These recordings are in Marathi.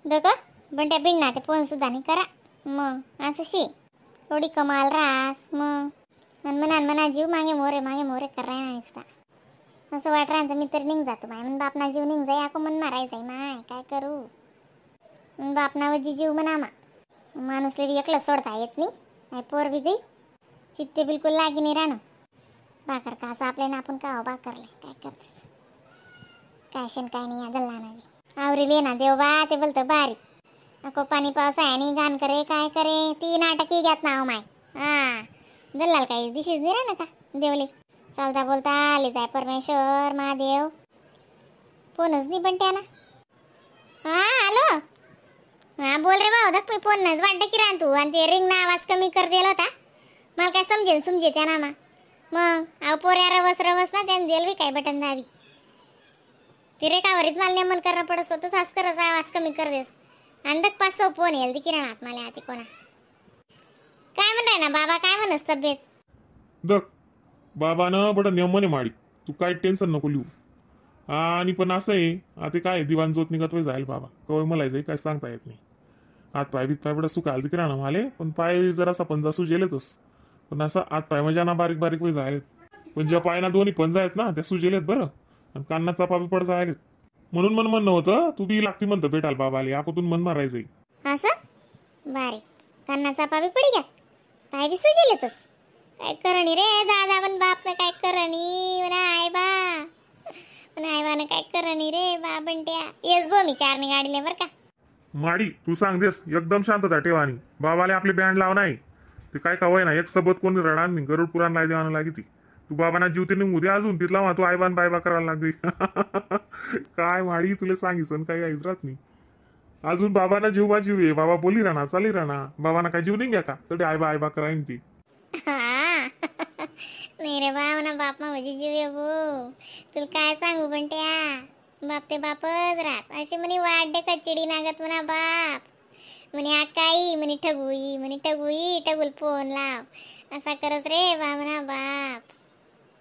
का बंट्या बिडना ते फोन सुद्धा नाही करा मग असं शी थोडी कमाल रास मग म्हणा जीव मागे मोरे कर राय नुसता असं वाट राहतं मी तर निघ जातो माय म्हण बापना जीव निघ जाई आपण मन मारायचाय माय काय करू बापनावजी जीव म्हणा माणूसले बी एकलं सोडता येत नाही पोर बी गई चित्ते बिलकुल लागी नाही राहणं भाकर का असं आपल्याला आपण का भाकरले काय करतेस काय शन काय नाही गल्ला नाही आवरी ले ना देव बा ते बोलतं बारीक नको पाणी पाऊस आहे आणि गाण करे काय करे ती नाटकी घ्यात नाव माय हा दल्लाल काही दिशीच नाही राहणं का देवले चालता बोलता आले जाय परमेश्वर महादेव फोनच नाही पण त्याला हा हॅलो हा बोल रे भाऊ दक मी फोनच वाटतं की राहन तू आणि ते रिंग ना आवाज कमी कर दिला होता मला काय समजे त्या ना मग अहो पोऱ्या रवस ना त्याने दिल बी काय बटन दाबी ती रे कावरीच मला नेमन करणं पडत होतं सास करस आवाज कमी कर देस अंडक 500 फोन येईल ती किराणात मला आती कोणा काय म्हणताय ना बाबा काय म्हणस तब्येत दक बाबानं बडं नेमने माडी तू काय टेन्शन नको लिहू आणि पण असं आहे आता काय दिवाण जोत निघत वय जाईल बाबा कवय मला जाईल काय सांगता येत नाही हात पाय बीत पाय बडं सुकाल ती किराणा माले पण पाय जरासा पंजा सुजेलेतच पण असं हात पाय म्हणजे ना बारीक बारीक वय जायलेत पण ज्या पायना दोन्ही पंजा आहेत ना त्या सुजेलेत बरं आणि कान्नाचा पापी पड जायलेत म्हणून मन म्हणणं होतं तू बी लागती म्हणतं भेटाल बाबाले आपतून मन मारायचंय असं बारे कान्नाचा पापी पडी घ्या पाय बी सुजेलेतच काय करणी रे दादा पण बाप काय करणी म्हणा आई बा म्हणा आई बाने काय करणी रे बा बंट्या येस बो मी 4 ने गाडीले बर का माडी तू सांग देस एकदम शांतता ठेवानी बाबाले आपले बँड लाव नाही ते काय कवय ना एक सबत कोणी रडान नाही गरुड पुराण लाई देवानं लागी ती तू बाबांना जीव ते निघू दे अजून तिथला मा तू आईबान बायबा करायला लागली काय माडी तुला सांगितलं काही ऐकत राहत नाही अजून बाबांना जीव मा जीव ये बाबा बोली राहणार चाली राहणार बाबांना काय जीव नाही घ्या का तरी आईबा आईबा करायन ती नाही रे बा म्हणा बाप माझी जीव ये भो तुला काय सांगू बंट्या बाप ते बापच रास अशी म्हणे वाड्डे कचडी नागत म्हणा बाप म्हणे आकाई म्हणे ठगुई टगुल फोन लाव असा करस रे बा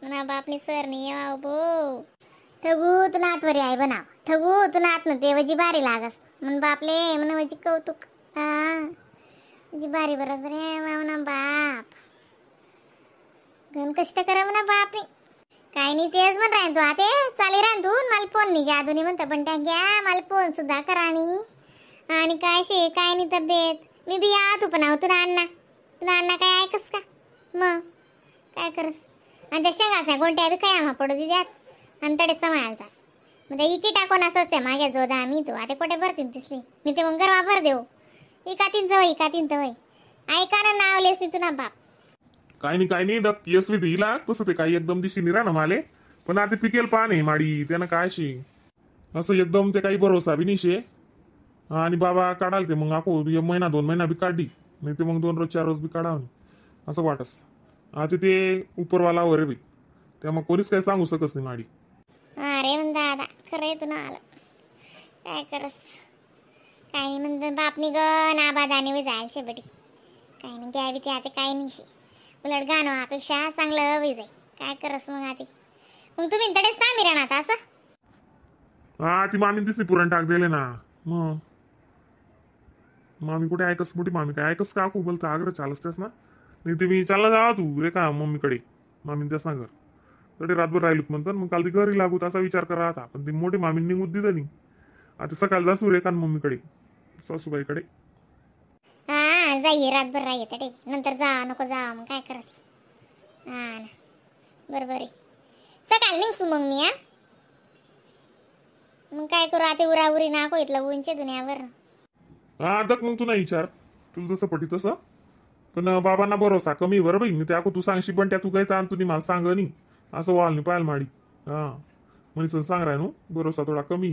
म्हणा बापनी सर नाही येवा भो ठगू तुला आतवरी आहे बनाव ठगू तुला आतन देवाची बारी लागस म्हण बापले म्हणा माझी कौतुक हा जी बारी बरस रे म्हणा बाप गण कष्ट करा म्हणा बापनी काय नाही तेच म्हण राहीन तू आता चाली राहीन तू मला फोन नाही जादू नाही म्हणता पण त्या घ्या मला फोन सुद्धा करा आणि काय शे काय नाही तब्येत मी बी या तू पण आहो तुला अण्णा काय ऐकस का मग काय करस आणि त्या शेंगासा कोणत्या बी काय आम्हा पडू दे द्यात आणि तडे समायलाचास मग त्या इकी टाकून असं असते मागे जोदा आम्ही तू आता कुठे भरतीन तिसरी मी ते मग गरवा भर देऊ इकातीन जवळ ऐका ना नावलेस मी तुला बाप काय नाही दक यशवी दिला तसं ते काही एकदम दिशी निरा ना माले पण आता पिकेल पाणी माडी त्यानं काय शे असं एकदम ते काही भरोसा बी नाही शे आणि बाबा काढाल ते मग आखो 1 महिना 2 महिना बी काढली नाही ते मग 2 रोज 4 रोज बी काढाव असं वाटस आता ते उपरवाला वरे बी त्यामुळे कोणीच काही सांगू शकत नाही माडी अरे म्हण दादा खरं तुला आलं काय करस काय नाही म्हणत बापनी गण आबादाने जायला शेबटी काय नाही घ्यावी ते आता काय नाही शे उलट गाणं अपेक्षा चांगलं वय जाई काय करस मग आता मग तुम्ही तडेच ना मिरा आता असं हा ती मामी दिसली पुरण टाक दिले ना मग मामी कुठे ऐकस मोठी मामी काय ऐकस का खूप बोलतं आग्रह चालसतेस ना नाही तुम्ही चालला जा तू रे का मम्मीकडे मामीन त्या सांगर तरी रातभर राहिलोत म्हणतात मग काल ती घरी लागूत असा विचार करा आता पण ती मोठी मामीन निघून दिलं नाही आता सकाळ जासू रे का मम्मीकडे सासूबाईकडे हा जाई रातभर राही ते नंतर जा नको जा मग काय करस हा ना बरोबर आहे सकाळी निघसू मग मी मग काय करू आता उराउरी नाको इथलं उंचे दुनियावर हा आता मग तू नाही विचार तुला जसं पटी तसं पण बाबांना भरोसा कमी बरं बाई मी त्या तू सांगशी पण त्या तू काय ताण तुम्ही मला सांग नाही असं वाल नाही पाहायला माडी हा म्हणजे सांग राय नो भरोसा थोडा कमी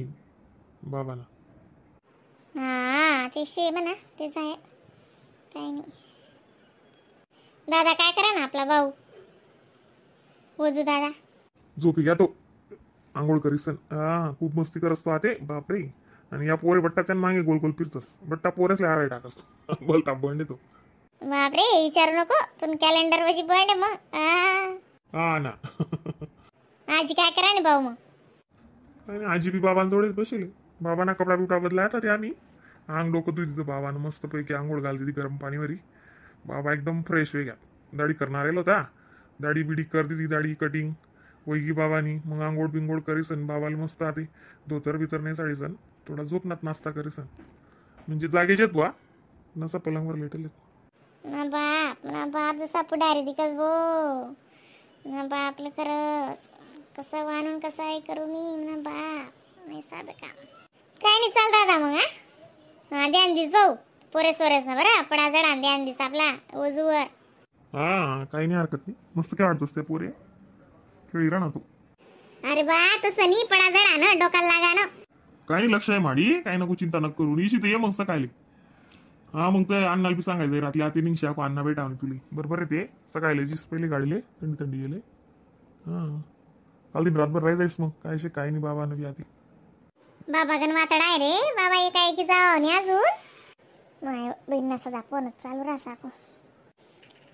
बाबांना हा ते शे म्हणा तेच आहे काय नाही दादा काय करा ना आपला भाऊ वजू दादा झोपी घ्या तो आंघोळ करीस हा खूप मस्ती करस तो आते बापरे आणि या पोरे बट्टाच्या मागे गोल गोल फिरतस बट्टा पोरेसला हाराय टाकस बोलता बंड तो बापरे विचारू नको तुम कॅलेंडर वजी बंड मग हा ना आजी काय करा ना भाऊ मग आणि आजी बी बाबांजवळच बसेल बाबांना कपडा बिपडा बदला येतात आम्ही अंग डोकं तू तिथं बाबानं मस्तपैकी आंघोळ घालते ती गरम पाणीवरी. बाबा एकदम फ्रेश वेग्यात दाढी करणार आलो होता. दाढी बिडी करते ती दाढी कटिंग वैगी बाबानी. मग आंघोळ बिंगोळ करीसन बाबाला मस्त आते धोतर बितर नाही साडीसन थोडा झोपनात नाश्ता करीसन म्हणजे जागेच येत बुवा नसा पलंगवर लेटेल. ना बाप जसा पुढारी दिकस भो ना बापलं खरंच कसं वाणून कसं आहे करू मी ना बाप नाही साधं काम काय नाही चाल दादा मग हा ध्यान दिस भाऊ पोरे सोरेस ना बरं पडा जडा ध्यान दिस आपला ओजूवर. हा काही नाही हरकत नाही मस्त काय वाटतोस त्या पोरे खेळी राहणार तू. अरे बा तसं नाही पडा जडा ना डोकाला लागा ना. काही नाही लक्ष आहे माडी काही नको चिंता नको करू इशी तर ये मग सकाळी. हा मग ते अण्णाला बी सांगायचं रात्री आते निघशा अण्णा भेटा तुली बरोबर आहे ते सकाळी जीस पहिले गाडीले थंडी थंडी गेले. हा काल दिन रातभर राही जाईस मग काय काही नाही बाबा बी आधी. बाबा गण वातडा आहे रे बाबा एक आहे की जाव नाही अजून नाही बहिणीला सदा फोनच चालू राहा साको.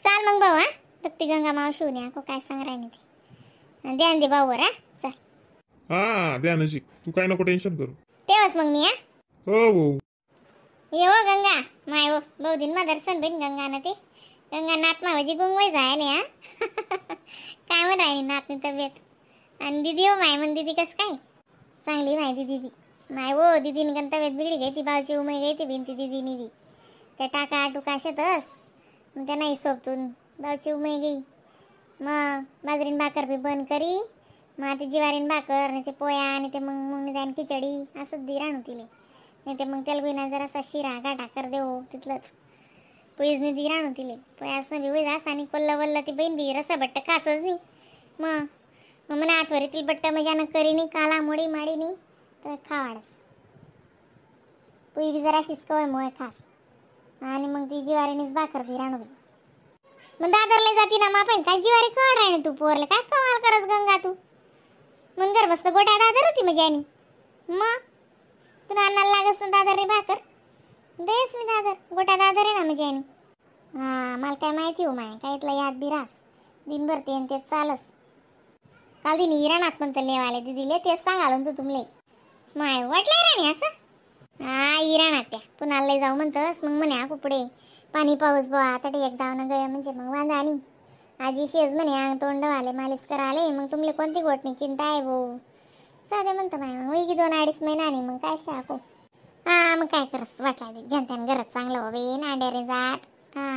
चाल मग भाऊ हा तक्ती गंगा मावशी होऊन को काय सांग राही ते ध्यान दे भाऊवर हा चल. हा ध्यानची तू काय नको टेन्शन करू. तेव्हाच मग मी हा हो हो ये हो गंगा माय हो बहु दिन मा दर्शन बहीण गंगा ना ते गंगा नात मावजी गुंगवाय जायले हा काय म्हणत राहिली नातनी तब्येत आणि दिदी हो माय म्हण दिदी कसं काय चांगली माय दिदी बी माय हो दिदीने गण तब्येत बिघडी गई ती भावची उमय गई ती भिंती दिदीनी बी त्या टाका टुका शेतस मग त्या नाही सोबतून भावची उमय गई मग बाजरीन भाकर बी बंद करी मग ते जिवारीन भाकर आणि ते पोया आणि ते मग मग त्याने खिचडी असंच दी राहणं तिले नाही ते मग तेल गुईना जरासा शिरा गाठा कर देऊ तिथलंच पोईजने दी राहणं तिले पोया असं बी वैजास आणि कोल्ला वल्ला ती बहीण बी रसा बट्ट खासच नाही मग मग मला आठवरीतील बट्ट मजानं करी नाही काला मोडी माडी नाही तर खावाडस पोई बी जरा शिजकवय मोय खास आणि मग ती जिवारीनेच भाकर दी राहणं बी मग दादरला जाती ना मापेन काय जिवारी कळ राहणे तू पोरले काय कमाल करस गंगा तू मग घर मस्त गोटा दादर होती मजानी मग तुला अन्नाला लागस ना दादर रे भाकर देस मी दादर गोटा दादर आहे ना मजानी. हा मला काय माहिती हो माय काय इथला याद बी रास दिनभर ते तेच चालस काल दिन इराणात म्हणतं लेवाले दिदीले तेच सांगाल तू तुमले माय वाटलं राणी असं हा इराणात त्या पुन्हा लय जाऊ म्हणतस मग म्हणे हा पुढे पाणी पाऊस बा आता एक धावणं गया म्हणजे मग वांदा आणि आजी शेज म्हणे अंग तोंड आले मालिश कराले मग तुमले कोणती गोटणी चिंता आहे भाऊ साधे म्हणतं माय मग की 2-2.5 महिना नाही मग काय शाको. हा मग काय करस वाटला जनत्यान घरात चांगलं हवे नाड्यारे जात हा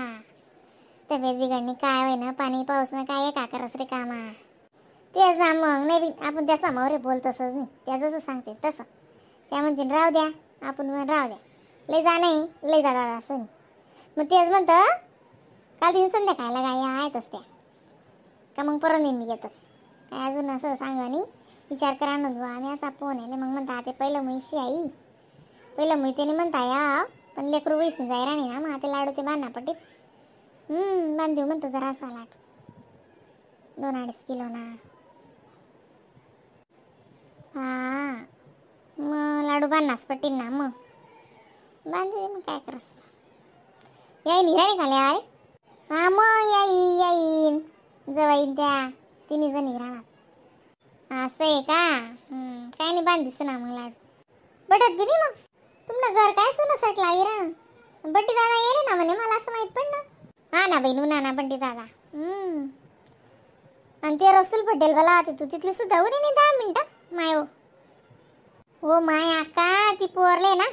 तब्येत बिघडणी काय होय ना पाणी पाऊस ना काय का करस रे कामा तेच ना मग नाही आपण त्याच ना रे बोल तसंच नाही त्याचं सांगते तसं त्या म्हणतील राहू द्या आपण राहू द्या लय जा नाही लय जा दादा असं मग तेच म्हणतं काल दिन संध्याकाळला गाय आहेतच त्या का मग परत मी येतच काय अजून असं सांगा नाही विचार करा ना आम्ही असा फोन आहे मग म्हणता ते पहिलं म्हैशी आई पहिलं मैत्रिणी म्हणता या पण लेकरू वैसून जाय राणी ना मग ते लाडू ते बांधना पट्टीत बांधू म्हणतो जरा असा लाट 2-2.5 किलो ना हा मग लाडू बांधनास पट्टीन ना मग बांधू मग काय करस याई निघाली खाली आहे हा मग येईन जवाईन त्या 3 जणी राहणार असं आहे का काय नाही बांधीस ना मग लाडू बटत बी नाही मग तुमनं घर काय सोनं आई रा बड्डी दादा येले ना म्हणे मला असं माहित पडलं हा ना बहिणू ना बड्डी दादा आणि ते रसूल पटेल मला आता तू तिथली सुद्धा उरे नाही 10 मिनिटं माय हो माय आका ती पोरले ना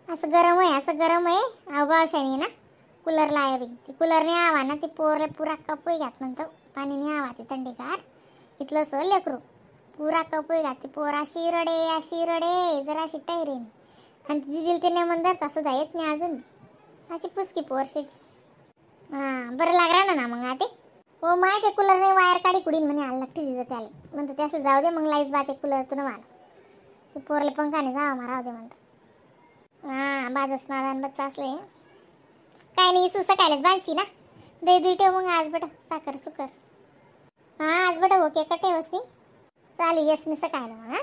असं गरम आहे अवघाशाने ना कूलर लाया बी ती कूलरने आवा ना ती पोरले पुरा कपोई घात म्हणतो पाणीने आवा ती थंडीगार इथलं सो लेकरू पुरा कपोई घात ती पोर अशी रडे जरा अशी टैरीन आणि दिदीला ते नाही म्हणतात असं येत नाही अजून अशी पुसकी पोरशी हां बरं लागणार ना मग आते हो माय ते कूलरने वायर काढी कुडीन म्हणे आला लागते तिथं त्याला म्हणतो ते असं जाऊ दे मग लाईस बा ते कूलर तुला मला ते पोरले पंखाने जावा माराव दे म्हणतो हां बादस मादान बच्चा असले काय नाही सुसा कायलाच बांधशी ना दही ठेव मग आज बट साखर सुकर हां आज बट ओके कटे वसनी चालू यस मी सकाळला मग हां